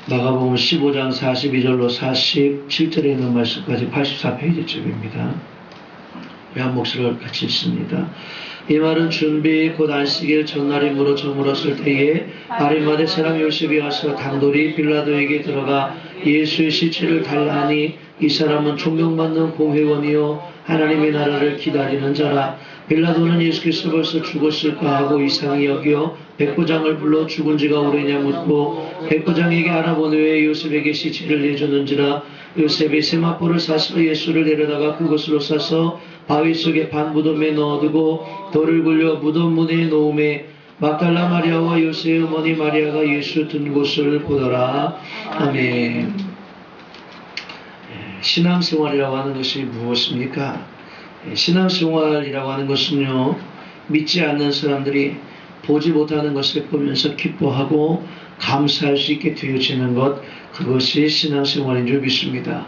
마가복음 15장 42절로 47절에 있는 말씀까지 84페이지쯤입니다. 한 목소리를 같이 읽습니다. 이 말은 준비 곧 안식일 전날이므로 저물었을 때에 아리마대 사람 요셉이 와서 당돌이 빌라도에게 들어가 예수의 시체를 달라 하니 이 사람은 존경받는 공회원이요 하나님의 나라를 기다리는 자라. 빌라도는 예수께서 벌써 죽었을까 하고 이상히 여겨 백부장을 불러 죽은 지가 오래냐 묻고 백부장에게 알아본 후에 요셉에게 시체를 내줬는지라. 요셉이 세마포를 사서 예수를 데려다가 그곳으로 싸서 바위 속에 반 무덤에 넣어두고 돌을 굴려 무덤 문에 놓음에 막달라 마리아와 요셉의 어머니 마리아가 예수 든 곳을 보더라. 아멘. 신앙생활이라고 하는 것이 무엇입니까? 신앙생활이라고 하는 것은요, 믿지 않는 사람들이 보지 못하는 것을 보면서 기뻐하고 감사할 수 있게 되어지는 것, 그것이 신앙생활인 줄 믿습니다.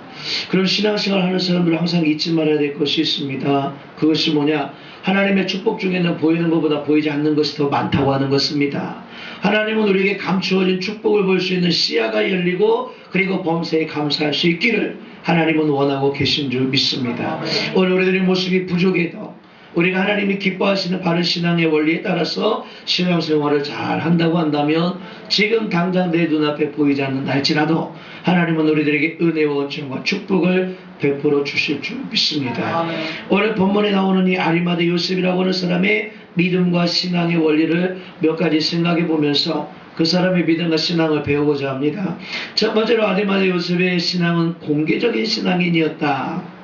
그런 신앙생활 하는 사람들은 항상 잊지 말아야 될 것이 있습니다. 그것이 뭐냐? 하나님의 축복 중에는 보이는 것보다 보이지 않는 것이 더 많다고 하는 것입니다. 하나님은 우리에게 감추어진 축복을 볼 수 있는 시야가 열리고 그리고 범사에 감사할 수 있기를 하나님은 원하고 계신 줄 믿습니다. 오늘 우리들의 모습이 부족해도 우리가 하나님이 기뻐하시는 바른 신앙의 원리에 따라서 신앙생활을 잘 한다고 한다면 지금 당장 내 눈앞에 보이지 않는다 할지라도 하나님은 우리들에게 은혜와 은총과 축복을 베풀어 주실 줄 믿습니다. 오늘 본문에 나오는 이 아리마대 요셉이라고 하는 사람의 믿음과 신앙의 원리를 몇 가지 생각해 보면서 그 사람의 믿음과 신앙을 배우고자 합니다. 첫 번째로 아리마대 요셉의 신앙은 공개적인 신앙인이었다.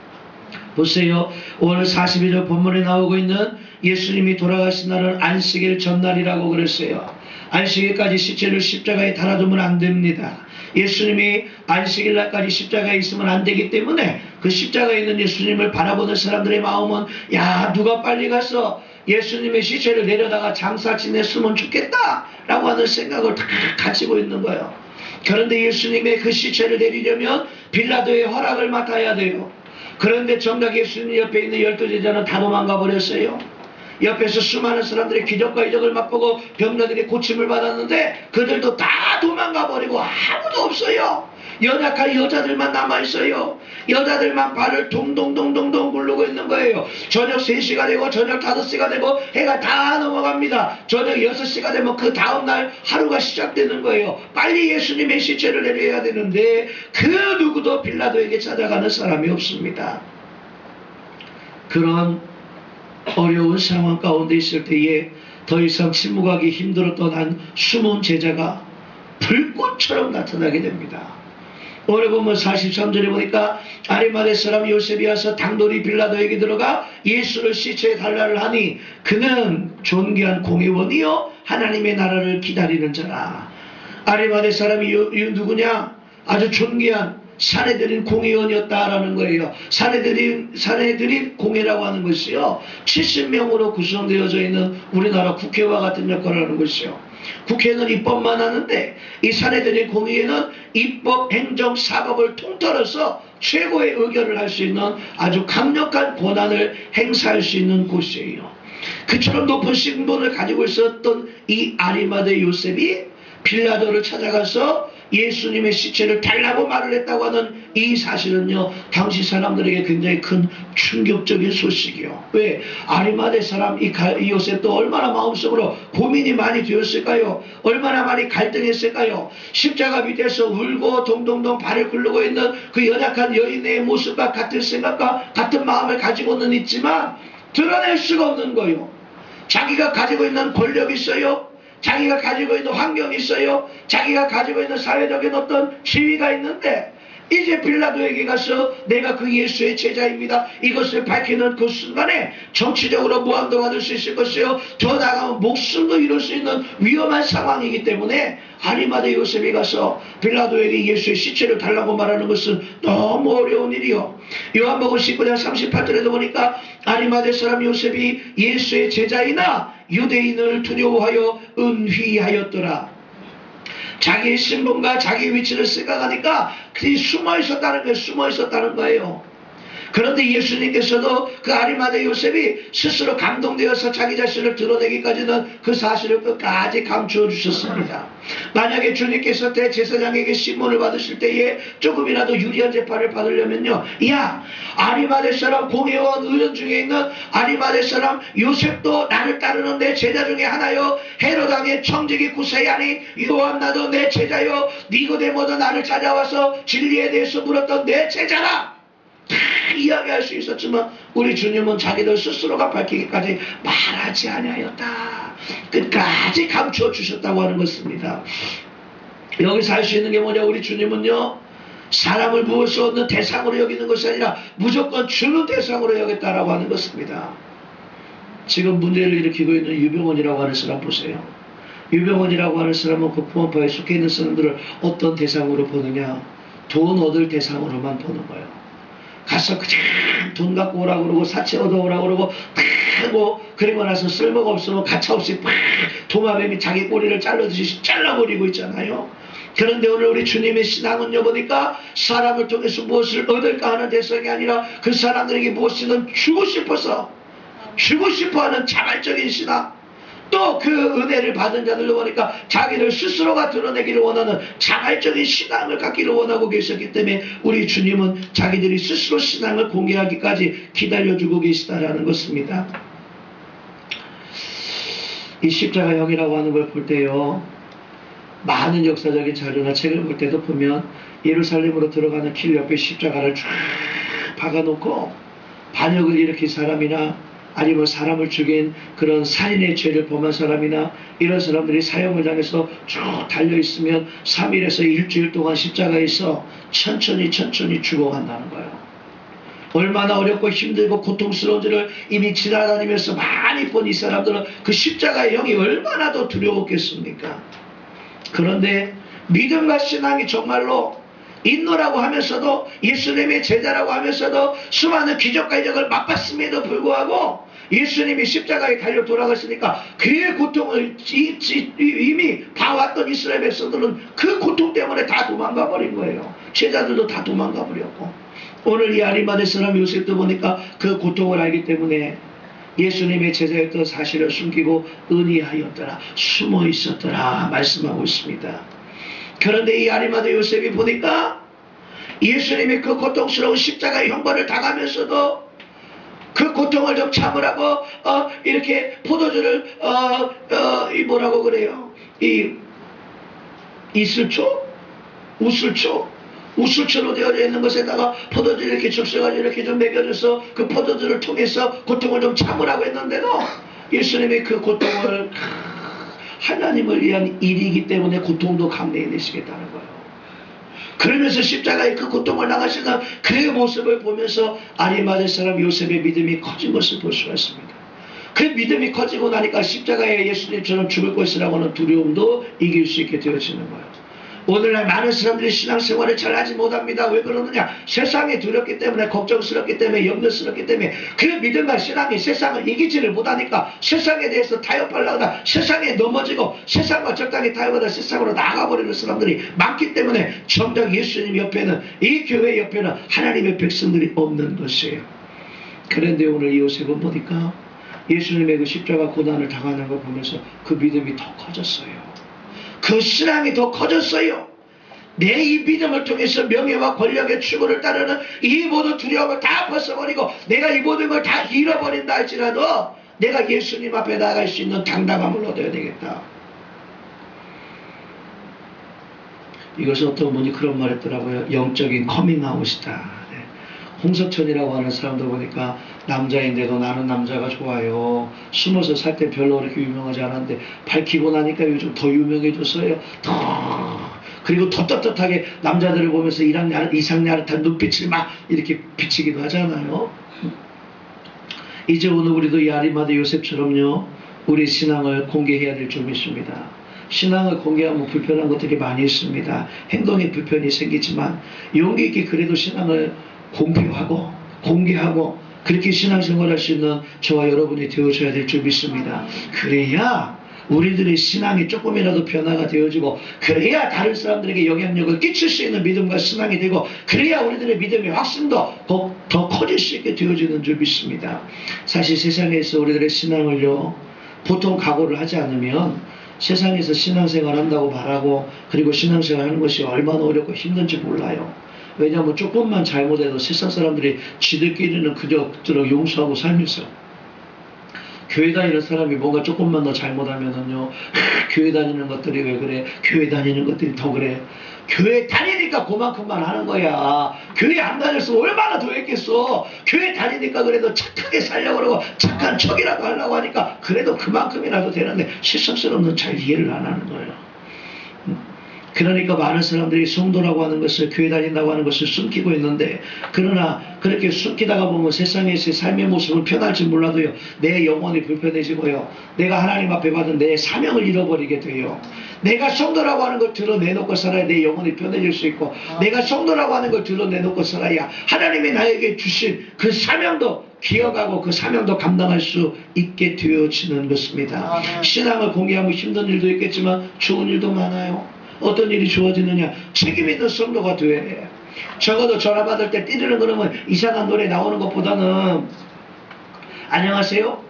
보세요. 오늘 42절 본문에 나오고 있는 예수님이 돌아가신 날은 안식일 전날이라고 그랬어요. 안식일까지 시체를 십자가에 달아두면 안 됩니다. 예수님이 안식일 날까지 십자가에 있으면 안 되기 때문에 그 십자가에 있는 예수님을 바라보는 사람들의 마음은 야, 누가 빨리 가서 예수님의 시체를 내려다가 장사 지냈으면 좋겠다 라고 하는 생각을 다 가지고 있는 거예요. 그런데 예수님의 그 시체를 내리려면 빌라도의 허락을 맡아야 돼요. 그런데 정작 예수님 옆에 있는 12제자는 다 도망가 버렸어요. 옆에서 수많은 사람들의 기적과 이적을 맛보고 병자들이 고침을 받았는데 그들도 다 도망가 버리고 아무도 없어요. 연약한 여자들만 남아있어요. 여자들만 발을 동동동동동 굴르고 있는 거예요. 저녁 3시가 되고 저녁 5시가 되고 해가 다 넘어갑니다. 저녁 6시가 되면 그 다음날 하루가 시작되는 거예요. 빨리 예수님의 시체를 내려야 되는데 그 누구도 빌라도에게 찾아가는 사람이 없습니다. 그런 어려운 상황 가운데 있을 때에 더 이상 침묵하기 힘들었던 한 숨은 제자가 불꽃처럼 나타나게 됩니다. 오늘 보면 43절에 보니까 아리마대 사람 요셉이 와서 당돌이 빌라도에게 들어가 예수를 시체에 달라를 하니 그는 존귀한 공회원이요 하나님의 나라를 기다리는 자라. 아리마대 사람이 누구냐? 아주 존귀한 사내들인 공회원이었다라는 거예요. 사내들인 공회라고 하는 것이요 70명으로 구성되어져 있는 우리나라 국회와 같은 역할을 하는 것이요. 국회는 입법만 하는데 이 사내들인 공회는 입법, 행정, 사법을 통틀어서 최고의 의결을 할 수 있는 아주 강력한 권한을 행사할 수 있는 곳이에요. 그처럼 높은 신분을 가지고 있었던 이 아리마대 요셉이 빌라도를 찾아가서 예수님의 시체를 달라고 말을 했다고 하는 이 사실은요 당시 사람들에게 굉장히 큰 충격적인 소식이요. 왜? 아리마대 사람 이 요셉도 얼마나 마음속으로 고민이 많이 되었을까요? 얼마나 많이 갈등했을까요? 십자가 밑에서 울고 동동동 발을 굴르고 있는 그 연약한 여인의 모습과 같은 생각과 같은 마음을 가지고는 있지만 드러낼 수가 없는 거예요. 자기가 가지고 있는 권력이 있어요. 자기가 가지고 있는 환경이 있어요. 자기가 가지고 있는 사회적인 어떤 지위가 있는데 이제 빌라도에게 가서 내가 그 예수의 제자입니다 이것을 밝히는 그 순간에 정치적으로 무함도 받을 수 있을 것이요 더 나아가면 목숨도 잃을 수 있는 위험한 상황이기 때문에 아리마대 요셉이 가서 빌라도에게 예수의 시체를 달라고 말하는 것은 너무 어려운 일이요. 요한복음 19장 38절에도 보니까 아리마대 사람 요셉이 예수의 제자이나 유대인을 두려워하여 은휘하였더라. 자기의 신분과 자기의 위치를 생각하니까 그들이 숨어 있었다는 거예요. 그런데 예수님께서도 그 아리마대 요셉이 스스로 감동되어서 자기 자신을 드러내기까지는 그 사실을 끝까지 감추어 주셨습니다. 만약에 주님께서 대제사장에게 신문을 받으실 때에 조금이라도 유리한 재판을 받으려면요, 야, 아리마대 사람 공회원 의원 중에 있는 아리마대 사람 요셉도 나를 따르는 내 제자 중에 하나요, 헤로당의 청지기 구세아니 요한나도 내 제자요, 니고데모도 나를 찾아와서 진리에 대해서 물었던 내 제자라, 다 이야기할 수 있었지만 우리 주님은 자기들 스스로가 밝히기까지 말하지 아니하였다. 끝까지 감추어 주셨다고 하는 것입니다. 여기서 알 수 있는 게 뭐냐, 우리 주님은요, 사람을 부을 수 없는 대상으로 여기는 것이 아니라 무조건 주는 대상으로 여겼다라고 하는 것입니다. 지금 문제를 일으키고 있는 유병원이라고 하는 사람 보세요. 유병원이라고 하는 사람은 그 구원파에 속해 있는 사람들을 어떤 대상으로 보느냐, 돈 얻을 대상으로만 보는 거예요. 가서 그냥 돈 갖고 오라고 그러고 사채 얻어오라고 그러고 하고, 그리고 나서 쓸모가 없으면 가차없이 도마뱀이 자기 꼬리를 잘라듯이 잘라버리고 있잖아요. 그런데 오늘 우리 주님의 신앙은요, 보니까 사람을 통해서 무엇을 얻을까 하는 대상이 아니라 그 사람들에게 무엇이든 주고 싶어하는 자발적인 신앙, 또 그 은혜를 받은 자들도 보니까 자기를 스스로가 드러내기를 원하는 자발적인 신앙을 갖기를 원하고 계셨기 때문에 우리 주님은 자기들이 스스로 신앙을 공개하기까지 기다려주고 계시다라는 것입니다. 이 십자가형이라고 하는 걸 볼 때요, 많은 역사적인 자료나 책을 볼 때도 보면 예루살렘으로 들어가는 길 옆에 십자가를 쫙 박아놓고 반역을 일으킨 사람이나 아니면 사람을 죽인 그런 살인의 죄를 범한 사람이나 이런 사람들이 사형을 당해서 쭉 달려있으면 3일에서 일주일 동안 십자가에서 천천히 죽어간다는 거예요. 얼마나 어렵고 힘들고 고통스러운지를 이미 지나다니면서 많이 본 이 사람들은 그 십자가의 형이 얼마나 더 두려웠겠습니까? 그런데 믿음과 신앙이 정말로 인노라고 하면서도 예수님의 제자라고 하면서도 수많은 기적과 이적을 맛봤음에도 불구하고 예수님이 십자가에 달려 돌아가시니까 그의 고통을 이미 봐왔던 이스라엘 백성들은 그 고통 때문에 다 도망가 버린 거예요. 제자들도 다 도망가 버렸고, 오늘 이 아리마대 사람 요셉도 보니까 그 고통을 알기 때문에 예수님의 제자였던 사실을 숨기고 은희하였더라, 숨어 있었더라 말씀하고 있습니다. 그런데 이 아리마대 요셉이 보니까 예수님이 그 고통스러운 십자가의 형벌을 당하면서도 그 고통을 좀 참으라고 이렇게 포도주를 이 뭐라고 그래요, 이 이슬초? 우슬초로 되어져 있는 것에다가 포도주를 이렇게 적셔가지고 이렇게 좀 먹여줘서 그 포도주를 통해서 고통을 좀 참으라고 했는데도 예수님이 그 고통을 하나님을 위한 일이기 때문에 고통도 감내해내시겠다는 거예요. 그러면서 십자가에 그 고통을 당하시는 그 모습을 보면서 아리마대 사람 요셉의 믿음이 커진 것을 볼 수가 있습니다. 그 믿음이 커지고 나니까 십자가에 예수님처럼 죽을 것이라고 하는 두려움도 이길 수 있게 되어지는 거예요. 오늘날 많은 사람들이 신앙생활을 잘 하지 못합니다. 왜 그러느냐? 세상에 두렵기 때문에, 걱정스럽기 때문에, 염려스럽기 때문에 그 믿음과 신앙이 세상을 이기지를 못하니까 세상에 대해서 타협하려다 세상에 넘어지고 세상과 적당히 타협하다 세상으로 나가버리는 사람들이 많기 때문에 정작 예수님 옆에는, 이 교회 옆에는 하나님의 백성들이 없는 것이에요. 그런데 오늘 이 요셉은 보니까 예수님의 그 십자가 고난을 당하는 걸 보면서 그 믿음이 더 커졌어요. 그 신앙이 더 커졌어요. 내 이 믿음을 통해서 명예와 권력의 추구를 따르는 이 모든 두려움을 다 벗어버리고 내가 이 모든 걸 다 잃어버린다 할지라도 내가 예수님 앞에 나갈 수 있는 당당함을 얻어야 되겠다. 이것은 어떤 분이 그런 말 했더라고요. 영적인 커밍아웃이다. 홍석천이라고 하는 사람도 보니까 남자인데도 나는 남자가 좋아요. 숨어서 살 때 별로 그렇게 유명하지 않았는데 밝히고 나니까 요즘 더 유명해졌어요. 그리고 더 떳떳하게 남자들을 보면서 이상야릇한 눈빛을 막 이렇게 비치기도 하잖아요. 이제 오늘 우리도 이 아리마대 요셉처럼요, 우리 신앙을 공개해야 될 점이 있습니다. 신앙을 공개하면 불편한 것들이 많이 있습니다. 행동에 불편이 생기지만 용기 있게 그래도 신앙을 공개하고 그렇게 신앙생활 할 수 있는 저와 여러분이 되어줘야 될 줄 믿습니다. 그래야 우리들의 신앙이 조금이라도 변화가 되어지고 그래야 다른 사람들에게 영향력을 끼칠 수 있는 믿음과 신앙이 되고 그래야 우리들의 믿음의 확신도 더 커질 수 있게 되어지는 줄 믿습니다. 사실 세상에서 우리들의 신앙을요 보통 각오를 하지 않으면 세상에서 신앙생활 한다고 말하고 그리고 신앙생활 하는 것이 얼마나 어렵고 힘든지 몰라요. 왜냐하면 조금만 잘못해도 세상 사람들이 지들끼리는 그저그저 용서하고 살면서 교회 다니는 사람이 뭔가 조금만 더 잘못하면은요, 교회 다니는 것들이 왜 그래? 교회 다니는 것들이 더 그래? 교회 다니니까 그만큼만 하는 거야. 교회 안 다녔으면 얼마나 더 했겠어. 교회 다니니까 그래도 착하게 살려고 그러고 착한 척이라도 하려고 하니까 그래도 그만큼이라도 되는데 세상 사람은 잘 이해를 안 하는 거예요. 그러니까 많은 사람들이 성도라고 하는 것을 교회 다닌다고 하는 것을 숨기고 있는데 그러나 그렇게 숨기다가 보면 세상에서의 삶의 모습은 편할지 몰라도요 내 영혼이 불편해지고요 내가 하나님 앞에 받은 내 사명을 잃어버리게 돼요. 내가 성도라고 하는 걸 드러내놓고 살아야 내 영혼이 편해질 수 있고 내가 성도라고 하는 걸 드러내놓고 살아야 하나님이 나에게 주신 그 사명도 기억하고 그 사명도 감당할 수 있게 되어지는 것입니다. 신앙을 공개하면 힘든 일도 있겠지만 좋은 일도 많아요. 어떤 일이 좋아지느냐? 책임 있는 성도가 돼. 적어도 전화 받을 때 띠르는 그러면 이상한 노래 나오는 것보다는 안녕하세요?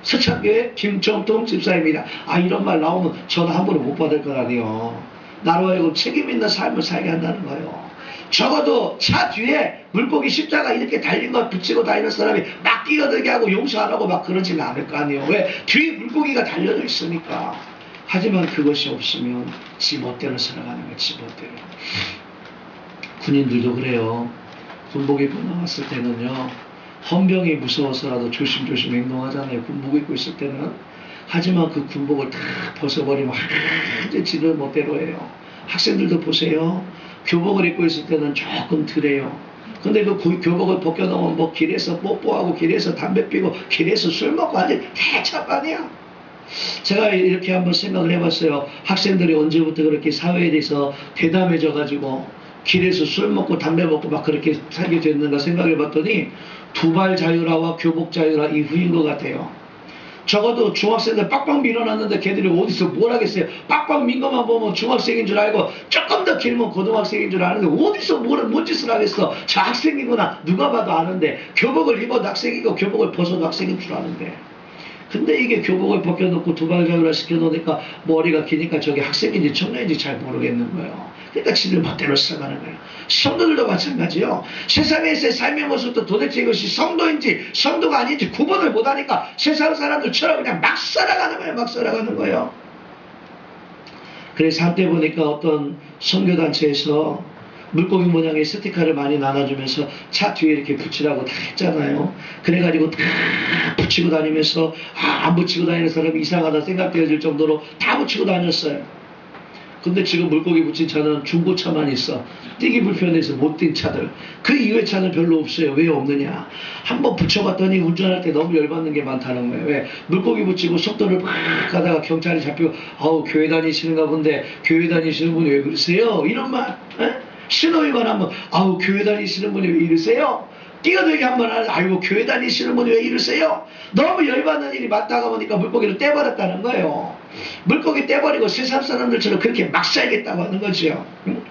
서창교회 김정통 집사입니다. 아 이런 말 나오면 전화 함부로 못 받을 거라니요. 나로 하여금 책임 있는 삶을 살게 한다는 거예요. 적어도 차 뒤에 물고기 십자가 이렇게 달린 거 붙이고 다니는 사람이 막 뛰어들게 하고 용서 안 하고 막 그러지는 않을 거 아니에요. 왜? 뒤에 물고기가 달려져 있으니까. 하지만 그것이 없으면 지 멋대로 살아가는 거예요. 지 멋대로. 군인들도 그래요. 군복 입고 나왔을 때는요. 헌병이 무서워서라도 조심조심 행동하잖아요. 군복 입고 있을 때는. 하지만 그 군복을 다 벗어버리면 이제 지들 멋대로 해요. 학생들도 보세요. 교복을 입고 있을 때는 조금 덜해요. 근데 그 교복을 벗겨놓으면 뭐 길에서 뽀뽀하고 길에서 담배 피고 길에서 술 먹고 아주 대참반이야. 제가 이렇게 한번 생각을 해봤어요. 학생들이 언제부터 그렇게 사회에 대해서 대담해져 가지고 길에서 술 먹고 담배 먹고 막 그렇게 살게 됐는가 생각해 봤더니 두발 자유라와 교복 자유라 이후인 것 같아요. 적어도 중학생들 빡빡 밀어놨는데 걔들이 어디서 뭘 하겠어요. 빡빡 민 것만 보면 중학생인 줄 알고 조금 더 길면 고등학생인 줄 아는데 어디서 뭔 짓을 하겠어. 저 학생이구나 누가 봐도 아는데 교복을 입어도 학생이고 교복을 벗어도 학생인 줄 아는데 근데 이게 교복을 벗겨놓고 두발자유라 시켜놓으니까 머리가 기니까 저게 학생인지 청년인지 잘 모르겠는 거예요. 그러니까 지들 멋대로 살아가는 거예요. 성도들도 마찬가지요. 세상에서의 삶의 모습도 도대체 이것이 성도인지 성도가 아닌지 구분을 못하니까 세상 사람들처럼 그냥 막 살아가는 거예요. 막 살아가는 거예요. 그래서 한때 보니까 어떤 선교단체에서 물고기 모양의 스티커를 많이 나눠주면서 차 뒤에 이렇게 붙이라고 다 했잖아요. 그래가지고 다 붙이고 다니면서 안 붙이고 다니는 사람이 이상하다 생각되어질 정도로 다 붙이고 다녔어요. 근데 지금 물고기 붙인 차는 중고차만 있어. 뛰기 불편해서 못 뛴 차들. 그 이외 차는 별로 없어요. 왜 없느냐? 한번 붙여봤더니 운전할 때 너무 열받는 게 많다는 거예요. 왜? 물고기 붙이고 속도를 막 가다가 경찰이 잡히고 아우 교회 다니시는가 본데 교회 다니시는 분이 왜 그러세요? 이런 말. 신호위반 하면 아우 교회 다니시는 분이 왜 이러세요? 뛰어들게 한번 하는 아이고 교회 다니시는 분이 왜 이러세요? 너무 열받는 일이 많다가 보니까 물고기를 떼버렸다는 거예요. 물고기 떼버리고 세상 사람들처럼 그렇게 막 살겠다고 하는 거죠. 응?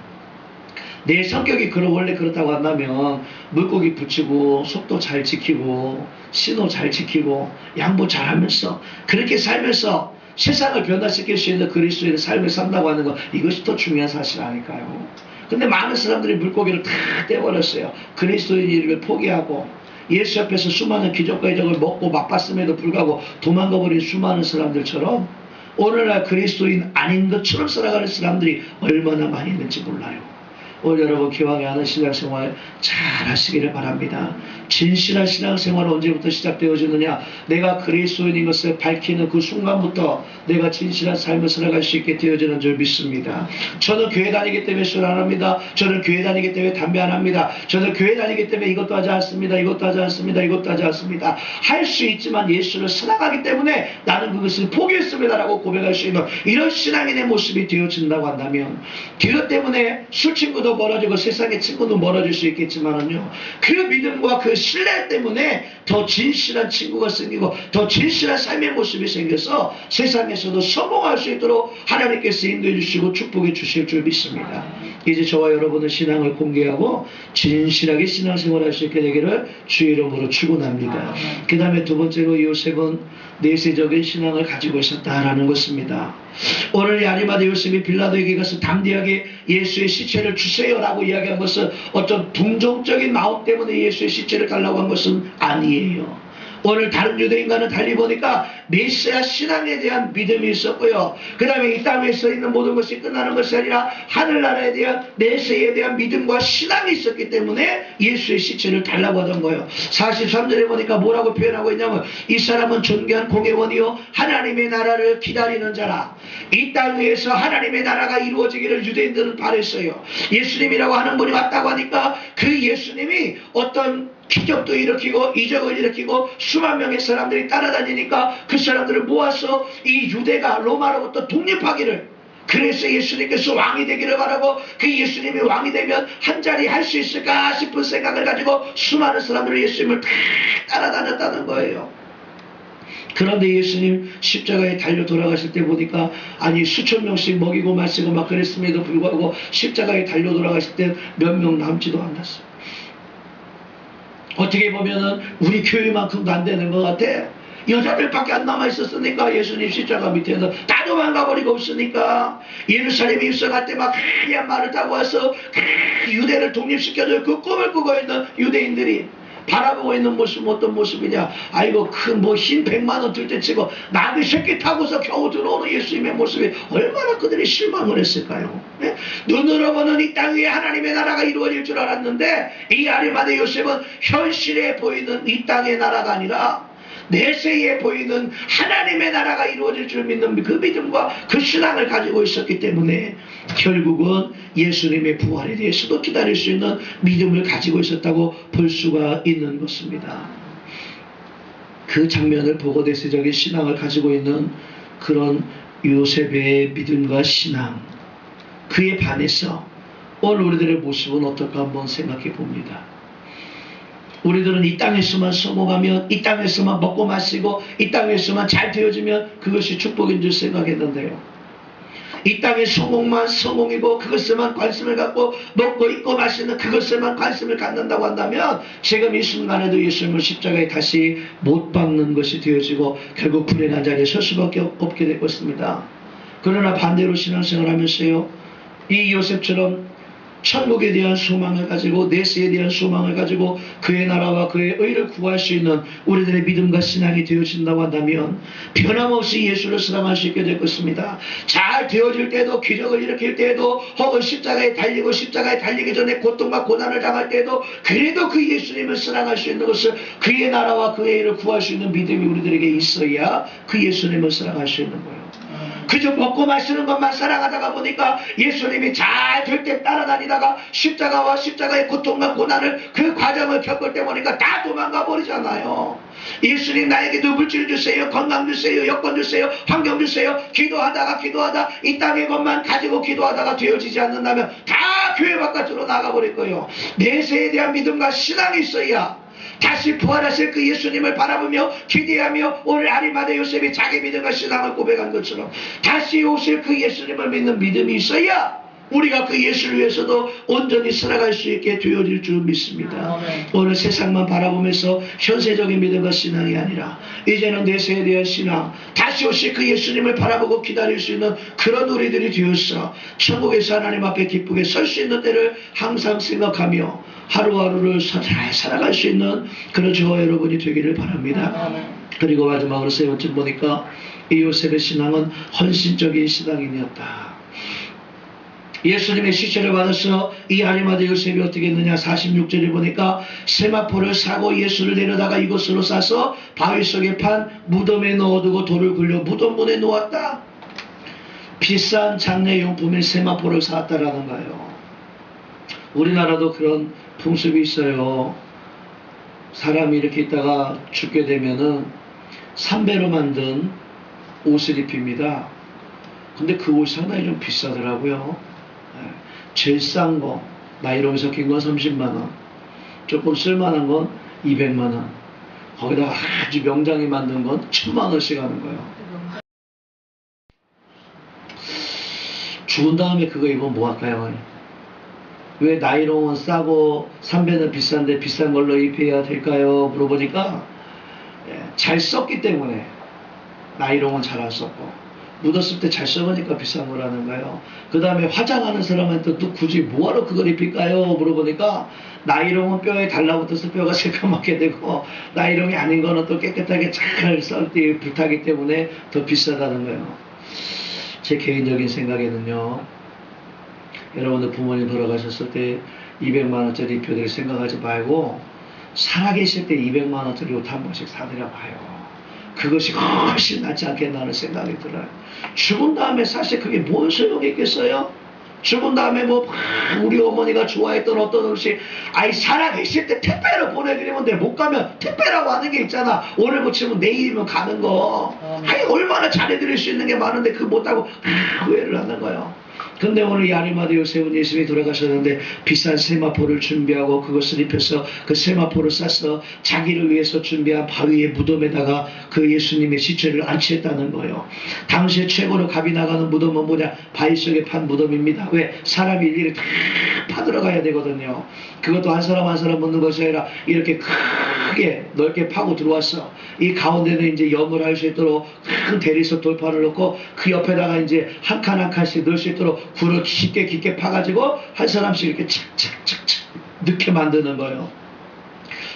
내 성격이 원래 그렇다고 한다면 물고기 붙이고 속도 잘 지키고 신호 잘 지키고 양보 잘 하면서 그렇게 살면서 세상을 변화시킬 수 있는 그리스도인의 삶을 산다고 하는 것 이것이 더 중요한 사실 아닐까요? 근데 많은 사람들이 물고기를 다 떼버렸어요. 그리스도인 이름을 포기하고 예수 앞에서 수많은 기적과 이적을 먹고 맛봤음에도 불구하고 도망가버린 수많은 사람들처럼 오늘날 그리스도인 아닌 것처럼 살아가는 사람들이 얼마나 많이 있는지 몰라요. 오늘 여러분 기왕에 하는 신앙생활 잘 하시기를 바랍니다. 진실한 신앙생활은 언제부터 시작되어지느냐? 내가 그리스도인인 것을 밝히는 그 순간부터 내가 진실한 삶을 살아갈 수 있게 되어지는 줄 믿습니다. 저는 교회 다니기 때문에 술 안 합니다. 저는 교회 다니기 때문에 담배 안 합니다. 저는 교회 다니기 때문에 이것도 하지 않습니다. 이것도 하지 않습니다. 이것도 하지 않습니다. 할 수 있지만 예수를 사랑하기 때문에 나는 그것을 포기했습니다 라고 고백할 수 있는 이런 신앙인의 모습이 되어진다고 한다면 그것 때문에 술 친구도 가족도 멀어지고 세상의 친구도 멀어질 수 있겠지만은요, 그 믿음과 그 신뢰 때문에 더 진실한 친구가 생기고 더 진실한 삶의 모습이 생겨서 세상에서도 성공할 수 있도록 하나님께서 인도해 주시고 축복해 주실 줄 믿습니다. 이제 저와 여러분은 신앙을 공개하고 진실하게 신앙생활할 수 있게 되기를 주의 이름으로 축원합니다. 그 다음에 두 번째로 요셉은 내세적인 신앙을 가지고 있었다라는 것입니다. 오늘 이 아리마다 요셉이 빌라도에게 가서 담대하게 예수의 시체를 주세요라고 이야기한 것은 어떤 동정적인 마음 때문에 예수의 시체를 달라고 한 것은 아니에요. 오늘 다른 유대인과는 달리 보니까 메시아 신앙에 대한 믿음이 있었고요. 그 다음에 이 땅에서 있는 모든 것이 끝나는 것이 아니라 하늘나라에 대한 메시아에 대한 믿음과 신앙이 있었기 때문에 예수의 시체를 달라고 하던 거예요. 43절에 보니까 뭐라고 표현하고 있냐면 이 사람은 존귀한 공회원이요 하나님의 나라를 기다리는 자라. 이 땅 위에서 하나님의 나라가 이루어지기를 유대인들은 바랬어요. 예수님이라고 하는 분이 왔다고 하니까 그 예수님이 어떤 기적도 일으키고 이적을 일으키고 수만 명의 사람들이 따라다니니까 그 사람들을 모아서 이 유대가 로마로부터 독립하기를, 그래서 예수님께서 왕이 되기를 바라고 그 예수님이 왕이 되면 한 자리 할 수 있을까 싶은 생각을 가지고 수많은 사람들이 예수님을 다 따라다녔다는 거예요. 그런데 예수님 십자가에 달려 돌아가실 때 보니까 아니 수천 명씩 먹이고 마시고 막 그랬음에도 불구하고 십자가에 달려 돌아가실 때 몇 명 남지도 않았어요. 어떻게 보면은 우리 교회만큼도 안 되는 것 같아. 여자들밖에 안 남아 있었으니까 예수님 십자가 밑에서 다 도망가버리고 없으니까 예루살렘에 입성할 때 막 하얀 말을 타고 와서 유대를 독립시켜줄 그 꿈을 꾸고 있는 유대인들이 바라보고 있는 모습은 어떤 모습이냐. 아이고 큰 뭐 흰 100만원 들 때 치고 나비 새끼 타고서 겨우 들어오는 예수님의 모습이 얼마나 그들이 실망을 했을까요. 네? 눈으로 보는 이 땅 위에 하나님의 나라가 이루어질 줄 알았는데 이 아리마대 요셉은 현실에 보이는 이 땅의 나라가 아니라 내세에 보이는 하나님의 나라가 이루어질 줄 믿는 그 믿음과 그 신앙을 가지고 있었기 때문에 결국은 예수님의 부활에 대해서도 기다릴 수 있는 믿음을 가지고 있었다고 볼 수가 있는 것입니다. 그 장면을 보고 내세적인 신앙을 가지고 있는 그런 요셉의 믿음과 신앙, 그에 반해서 오늘 우리들의 모습은 어떨까 한번 생각해 봅니다. 우리들은 이 땅에서만 성공하면, 이 땅에서만 먹고 마시고, 이 땅에서만 잘 되어지면 그것이 축복인 줄 생각했는데요. 이 땅의 성공만 성공이고 그것에만 관심을 갖고 먹고 입고 마시는 그것에만 관심을 갖는다고 한다면 지금 이 순간에도 예수님을 십자가에 다시 못 박는 것이 되어지고 결국 불행한 자리에 설 수밖에 없게 될 것입니다. 그러나 반대로 신앙생활 하면서요, 이 요셉처럼 천국에 대한 소망을 가지고 내세에 대한 소망을 가지고 그의 나라와 그의 의를 구할 수 있는 우리들의 믿음과 신앙이 되어진다고 한다면 변함없이 예수를 사랑할 수 있게 될 것입니다. 잘 되어질 때도, 기적을 일으킬 때도, 혹은 십자가에 달리고 십자가에 달리기 전에 고통과 고난을 당할 때도 그래도 그 예수님을 사랑할 수 있는 것을, 그의 나라와 그의 의를 구할 수 있는 믿음이 우리들에게 있어야 그 예수님을 사랑할 수 있는 거예요. 그저 먹고 마시는 것만 사랑하다가 보니까 예수님이 잘 될 때 따라다니다가 십자가와 십자가의 고통과 고난을 그 과정을 겪을 때 보니까 다 도망가 버리잖아요. 예수님 나에게도 물질 주세요, 건강 주세요, 여건 주세요, 환경 주세요. 기도하다가 이 땅의 것만 가지고 기도하다가 되어지지 않는다면 다 교회 바깥으로 나가버릴 거예요. 내세에 대한 믿음과 신앙이 있어야 다시 부활하실 그 예수님을 바라보며 기대하며 오늘 아리마대 요셉이 자기 믿음과 신앙을 고백한 것처럼 다시 오실 그 예수님을 믿는 믿음이 있어야 우리가 그 예수를 위해서도 온전히 살아갈 수 있게 되어질 줄 믿습니다. 오늘 세상만 바라보면서 현세적인 믿음과 신앙이 아니라 이제는 내세에 대한 신앙, 다시 오실 그 예수님을 바라보고 기다릴 수 있는 그런 우리들이 되어서 천국에서 하나님 앞에 기쁘게 설 수 있는 때를 항상 생각하며 하루하루를 잘 살아갈 수 있는 그런 저와 여러분이 되기를 바랍니다. 그리고 마지막으로 세 번째 보니까 이 요셉의 신앙은 헌신적인 신앙인이었다. 예수님의 시체를 받아서 이 아리마대 요셉이 어떻게 했느냐. 46절에 보니까 세마포를 사고 예수를 내려다가 이곳으로 싸서 바위 속에 판 무덤에 넣어두고 돌을 굴려 무덤문에 놓았다. 비싼 장례용품의 세마포를 사왔다라는 거예요. 우리나라도 그런 풍습이 있어요. 사람이 이렇게 있다가 죽게 되면은 삼배로 만든 옷을 입힙니다. 근데 그 옷이 상당히 좀 비싸더라고요. 제일 싼 거 나이롱이 섞인 건 30만원, 조금 쓸만한 건 200만원, 거기다가 아주 명장이 만든 건 1000만원씩 하는 거예요. 죽은 다음에 그거 입으면 뭐 할까요? 왜 나이롱은 싸고 삼배는 비싼데 비싼 걸로 입혀야 될까요? 물어보니까 잘 썼기 때문에. 나이롱은 잘 안 썼고 묻었을 때 잘 써보니까 비싼 거라는 거예요. 그 다음에 화장하는 사람한테 또 굳이 뭐하러 그걸 입힐까요? 물어보니까 나이롱은 뼈에 달라붙어서 뼈가 새까맣게 되고 나이롱이 아닌 거는 또 깨끗하게 잘 썰때 불타기 때문에 더 비싸다는 거예요. 제 개인적인 생각에는요, 여러분들 부모님 돌아가셨을 때 200만원짜리 입혀드릴 생각하지 말고 살아계실 때 200만원짜리 옷 한 번씩 사드려 봐요. 그것이 훨씬 낫지 않겠나 하는 생각이 들어요. 죽은 다음에 사실 그게 뭔 소용이 있겠어요? 죽은 다음에 뭐 우리 어머니가 좋아했던 어떤 음식, 아이 살아계실 때 택배로 보내드리면 돼. 못 가면 택배라고 하는 게 있잖아. 오늘 못 치면 내일이면 가는 거. 아이 얼마나 잘해드릴 수 있는 게 많은데 그거 못하고 후회를 하는 거예요. 근데 오늘 이 아리마다 요셉은 예수님이 돌아가셨는데 비싼 세마포를 준비하고 그것을 입혀서 그 세마포를 싸서 자기를 위해서 준비한 바위의 무덤에다가 그 예수님의 시체를 안치했다는 거예요. 당시에 최고로 값이 나가는 무덤은 뭐냐? 바위 속에 판 무덤입니다. 왜? 사람이 일일이 다 파들어가야 되거든요. 그것도 한 사람 한 사람 묻는 것이 아니라 이렇게 크게 넓게 파고 들어왔어. 이 가운데는 이제 염을 할 수 있도록 큰 대리석 돌판을 넣고 그 옆에다가 이제 한 칸 한 칸씩 넣을 수 있도록 굴을 깊게 파가지고 한 사람씩 이렇게 착착착착 넣게 만드는 거예요.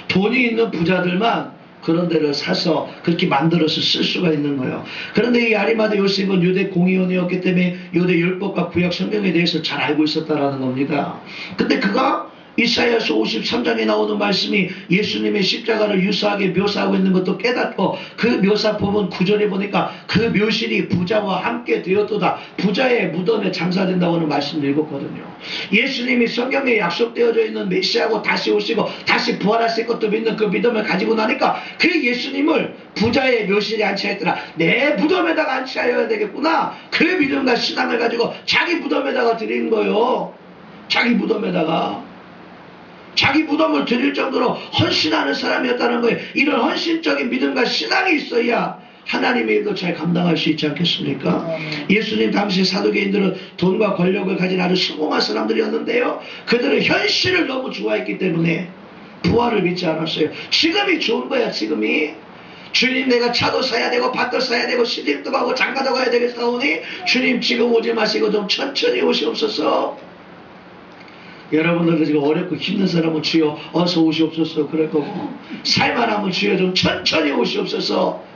돈이 있는 부자들만 그런 데를 사서 그렇게 만들어서 쓸 수가 있는 거예요. 그런데 이 아리마다 요셉은 유대 공의원이었기 때문에 유대 율법과 구약 성경에 대해서 잘 알고 있었다라는 겁니다. 근데 그가 이사야서 53장에 나오는 말씀이 예수님의 십자가를 유사하게 묘사하고 있는 것도 깨닫고 그 묘사 보면 9절에 보니까 그 묘실이 부자와 함께 되었도다. 부자의 무덤에 장사된다고 하는 말씀을 읽었거든요. 예수님이 성경에 약속되어져 있는 메시아고 다시 오시고 다시 부활하실 것도 믿는 그 믿음을 가지고 나니까 그 예수님을 부자의 묘실에 안치했더라. 내 무덤에다가 안치하여야 되겠구나. 그 믿음과 신앙을 가지고 자기 무덤에다가 드린 거예요. 자기 무덤에다가. 자기 무덤을 드릴 정도로 헌신하는 사람이었다는 거예요. 이런 헌신적인 믿음과 신앙이 있어야 하나님의 일도 잘 감당할 수 있지 않겠습니까? 예수님 당시 사두개인들은 돈과 권력을 가진 아주 성공한 사람들이었는데요. 그들은 현실을 너무 좋아했기 때문에 부활을 믿지 않았어요. 지금이 좋은 거야. 지금이. 주님 내가 차도 사야 되고 밭도 사야 되고 시집도 가고 장가도 가야 되겠사오니 주님 지금 오지 마시고 좀 천천히 오시옵소서. 여러분들도 지금 어렵고 힘든 사람은 주여 어서 오시옵소서 그럴 거고, 살만하면 주여 좀 천천히 오시옵소서.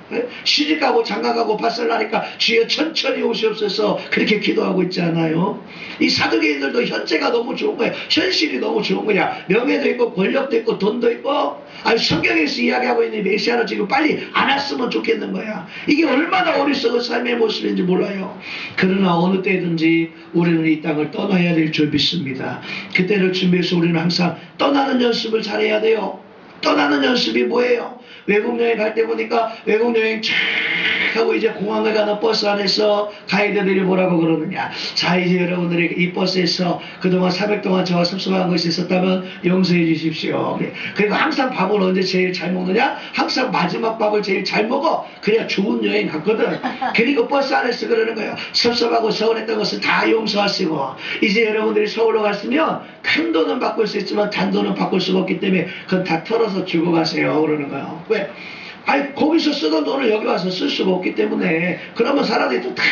시집가고 장가가고 밭살나니까 주여 천천히 오시옵소서 그렇게 기도하고 있지 않아요? 이 사두개인들도 현재가 너무 좋은 거야. 현실이 너무 좋은 거야. 명예도 있고 권력도 있고 돈도 있고. 아니 성경에서 이야기하고 있는 메시아는 지금 빨리 안 왔으면 좋겠는 거야. 이게 얼마나 어리석은 삶의 모습인지 몰라요. 그러나 어느 때든지 우리는 이 땅을 떠나야 될 줄 믿습니다. 그때를 준비해서 우리는 항상 떠나는 연습을 잘해야 돼요. 떠나는 연습이 뭐예요? 외국 여행 갈 때 보니까 외국 여행 쫙 하고 이제 공항에 가는 버스 안에서 가이드들이 뭐라고 그러느냐. 자 이제 여러분들이 이 버스에서 그동안 400 동안 저와 섭섭한 것이 있었다면 용서해 주십시오. 그리고 항상 밥을 언제 제일 잘 먹느냐? 항상 마지막 밥을 제일 잘 먹어. 그래야 좋은 여행 갔거든. 그리고 버스 안에서 그러는 거예요. 섭섭하고 서운했던 것은 다 용서하시고 이제 여러분들이 서울로 갔으면 큰 돈은 바꿀 수 있지만 단돈은 바꿀 수가 없기 때문에 그건 다 털어서 주고 가세요. 그러는 거예요. 왜? 아니 거기서 쓰던 돈을 여기 와서 쓸 수가 없기 때문에 그러면 사람들이 또 다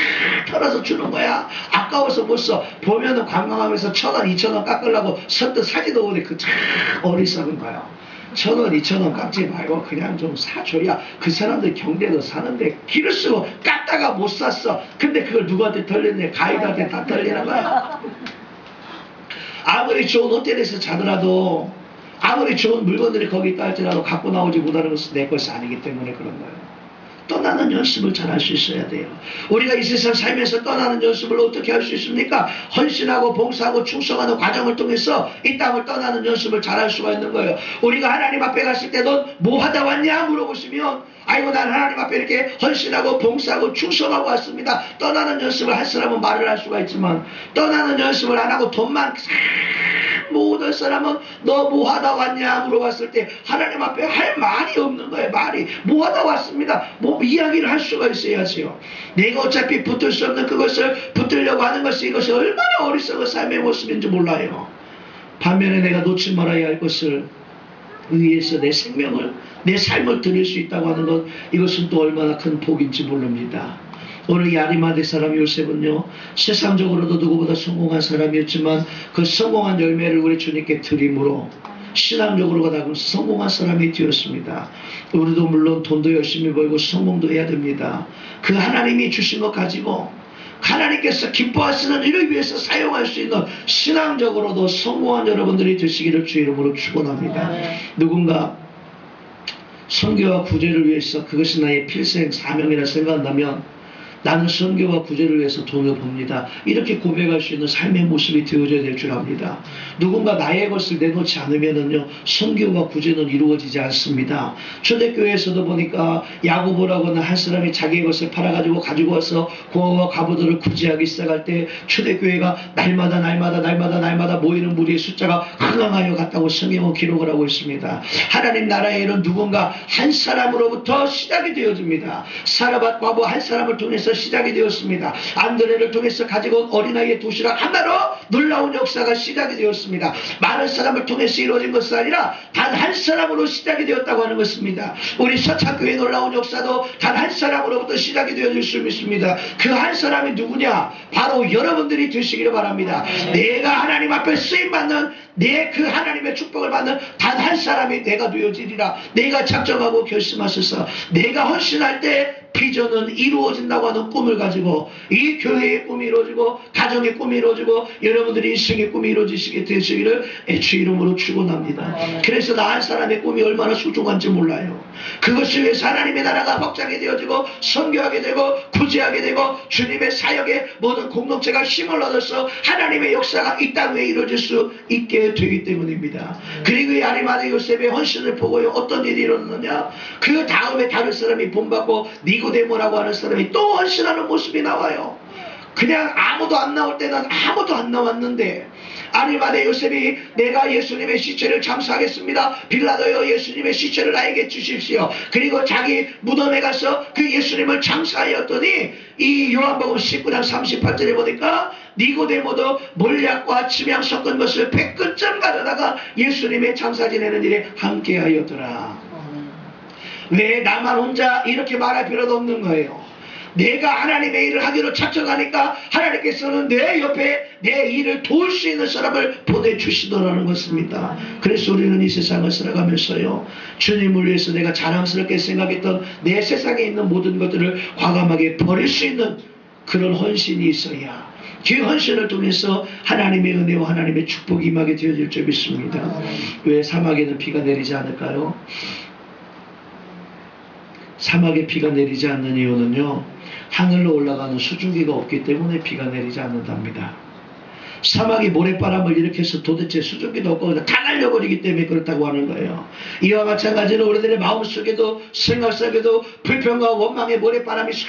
털어서 주는 거야. 아까워서 못 써. 보면은 관광하면서 1,000원 2,000원 깎으려고 선뜻 사지도 못해. 그 참 어리석은 거야. 1,000원 2,000원 깎지 말고 그냥 좀 사줘야 그 사람들 경제도 사는데 길을 쓰고 깎다가 못 샀어. 근데 그걸 누구한테 털렸냐? 가이드한테 다 털리는 거야. 아무리 좋은 호텔에서 자더라도 아무리 좋은 물건들이 거기 있다 할지라도 갖고 나오지 못하는 것은 내 것이 아니기 때문에 그런 거예요. 떠나는 연습을 잘 할 수 있어야 돼요. 우리가 이 세상 살면서 떠나는 연습을 어떻게 할 수 있습니까? 헌신하고 봉사하고 충성하는 과정을 통해서 이 땅을 떠나는 연습을 잘 할 수가 있는 거예요. 우리가 하나님 앞에 갔을 때 넌 뭐 하다 왔냐 물어보시면 아이고 난 하나님 앞에 이렇게 헌신하고 봉사하고 충성하고 왔습니다. 떠나는 연습을 할 사람은 말을 할 수가 있지만 떠나는 연습을 안 하고 돈만 모든 사람은 너 뭐하다 왔냐 물어봤을 때 하나님 앞에 할 말이 없는 거예요. 말이 뭐하다 왔습니다. 뭐 이야기를 할 수가 있어야지요. 내가 어차피 붙들 수 없는 그것을 붙들려고 하는 것이 이것이 얼마나 어리석은 삶의 모습인지 몰라요. 반면에 내가 놓지 말아야 할 것을 위해서 내 생명을 내 삶을 드릴 수 있다고 하는 것, 이것은 또 얼마나 큰 복인지 모릅니다. 오늘 이 아리마대 사람 요셉은요, 세상적으로도 누구보다 성공한 사람이었지만 그 성공한 열매를 우리 주님께 드림으로 신앙적으로 성공한 사람이 되었습니다. 우리도 물론 돈도 열심히 벌고 성공도 해야 됩니다. 그 하나님이 주신 것 가지고 하나님께서 기뻐하시는 일을 위해서 사용할 수 있는 신앙적으로도 성공한 여러분들이 되시기를 주 이름으로 축원합니다. 누군가 선교와 구제를 위해서 그것이 나의 필생 사명이라 생각한다면 나는 선교와 구제를 위해서 돈을 법니다. 이렇게 고백할 수 있는 삶의 모습이 되어져야 될 줄 압니다. 누군가 나의 것을 내놓지 않으면은요, 선교와 구제는 이루어지지 않습니다. 초대교회에서도 보니까 야고보라고 하는 한 사람이 자기의 것을 팔아가지고 가지고 와서 고아와 과부들을 구제하기 시작할 때 초대교회가 날마다 모이는 무리의 숫자가 흥황하여 갔다고 성경은 기록을 하고 있습니다. 하나님 나라의 일은 누군가 한 사람으로부터 시작이 되어집니다. 사라밧 과부 한 사람을 통해서 시작이 되었습니다. 안드레를 통해서 가지고 온 어린아이의 도시락 하나로 놀라운 역사가 시작이 되었습니다. 많은 사람을 통해서 이루어진 것이 아니라 단 한 사람으로 시작이 되었다고 하는 것입니다. 우리 서창교회 놀라운 역사도 단 한 사람으로부터 시작이 되어질 수 있습니다. 그 한 사람이 누구냐? 바로 여러분들이 되시기를 바랍니다. 내가 하나님 앞에 쓰임받는 내 그 하나님의 축복을 받는 단 한 사람이 내가 되어지리라. 내가 작정하고 결심하셔서 내가 헌신할 때 비전은 이루어진다고 하는 꿈을 가지고 이 교회의 꿈이 이루어지고 가정의 꿈이 이루어지고 여러분들의 인생의 꿈이 이루어지시게 되시기를 주 이름으로 축원합니다. 그래서 나 한 사람의 꿈이 얼마나 소중한지 몰라요. 그것을 위해서 하나님의 나라가 확장이 되어지고 선교하게 되고 구제하게 되고 주님의 사역에 모든 공동체가 힘을 얻어서 하나님의 역사가 이 땅 위에 이루어질 수 있게 되기 때문입니다. 그리고 이 아리마대 요셉의 헌신을 보고요, 어떤 일이 일어났느냐? 그 다음에 다른 사람이 본받고 니고데모라고 하는 사람이 또 헌신하는 모습이 나와요. 그냥 아무도 안 나올 때는 아무도 안 나왔는데 아리마대 요셉이 내가 예수님의 시체를 장사하겠습니다. 빌라도여 예수님의 시체를 나에게 주십시오. 그리고 자기 무덤에 가서 그 예수님을 장사하였더니 이 요한복음 19장 38절에 보니까 니고데모도 몰약과 침향 섞은 것을 100근쯤 가져다가 예수님의 장사 지내는 일에 함께하였더라. 왜 나만 혼자 이렇게 말할 필요도 없는 거예요. 내가 하나님의 일을 하기로 작정하니까 하나님께서는 내 옆에 내 일을 도울 수 있는 사람을 보내주시더라는 것입니다. 그래서 우리는 이 세상을 살아가면서요, 주님을 위해서 내가 자랑스럽게 생각했던 내 세상에 있는 모든 것들을 과감하게 버릴 수 있는 그런 헌신이 있어야 그 헌신을 통해서 하나님의 은혜와 하나님의 축복이 임하게 되어질 줄 믿습니다. 왜 사막에는 비가 내리지 않을까요? 사막에 비가 내리지 않는 이유는요, 하늘로 올라가는 수증기가 없기 때문에 비가 내리지 않는답니다. 사막이 모래바람을 일으켜서 도대체 수증기도 없고 다 날려버리기 때문에 그렇다고 하는 거예요. 이와 마찬가지로 우리들의 마음속에도 생각 속에도 불평과 원망의 모래바람이 싹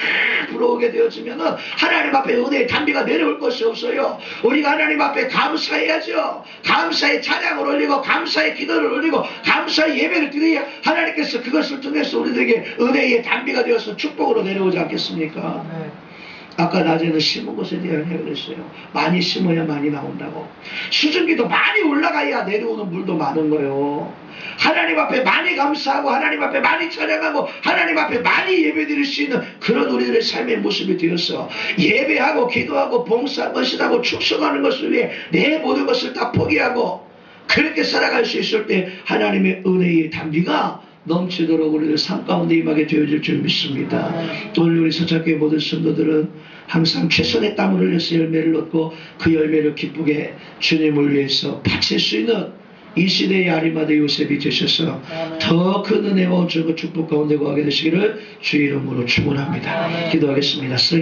불어오게 되어지면 하나님 앞에 은혜의 단비가 내려올 것이 없어요. 우리가 하나님 앞에 감사해야죠. 감사의 찬양을 올리고 감사의 기도를 올리고 감사의 예배를 드려야 하나님께서 그것을 통해서 우리들에게 은혜의 단비가 되어서 축복으로 내려오지 않겠습니까? 아까 낮에는 심은 것에 대한 이야기를 했어요. 많이 심어야 많이 나온다고. 수증기도 많이 올라가야 내려오는 물도 많은 거예요. 하나님 앞에 많이 감사하고 하나님 앞에 많이 찬양하고 하나님 앞에 많이 예배드릴 수 있는 그런 우리들의 삶의 모습이 되어서 예배하고 기도하고 봉사, 헌신하고 축성하는 것을 위해 내 모든 것을 다 포기하고 그렇게 살아갈 수 있을 때 하나님의 은혜의 단비가 넘치도록 우리들 삶 가운데 임하게 되어질 줄 믿습니다. 오늘 우리 서창교회 모든 성도들은 항상 최선의 땀을 흘려서 열매를 얻고 그 열매를 기쁘게 주님을 위해서 바칠 수 있는 이 시대의 아리마대 요셉이 되셔서 더 큰 은혜와 축복 가운데 거하게 되시기를 주 이름으로 축원합니다. 기도하겠습니다.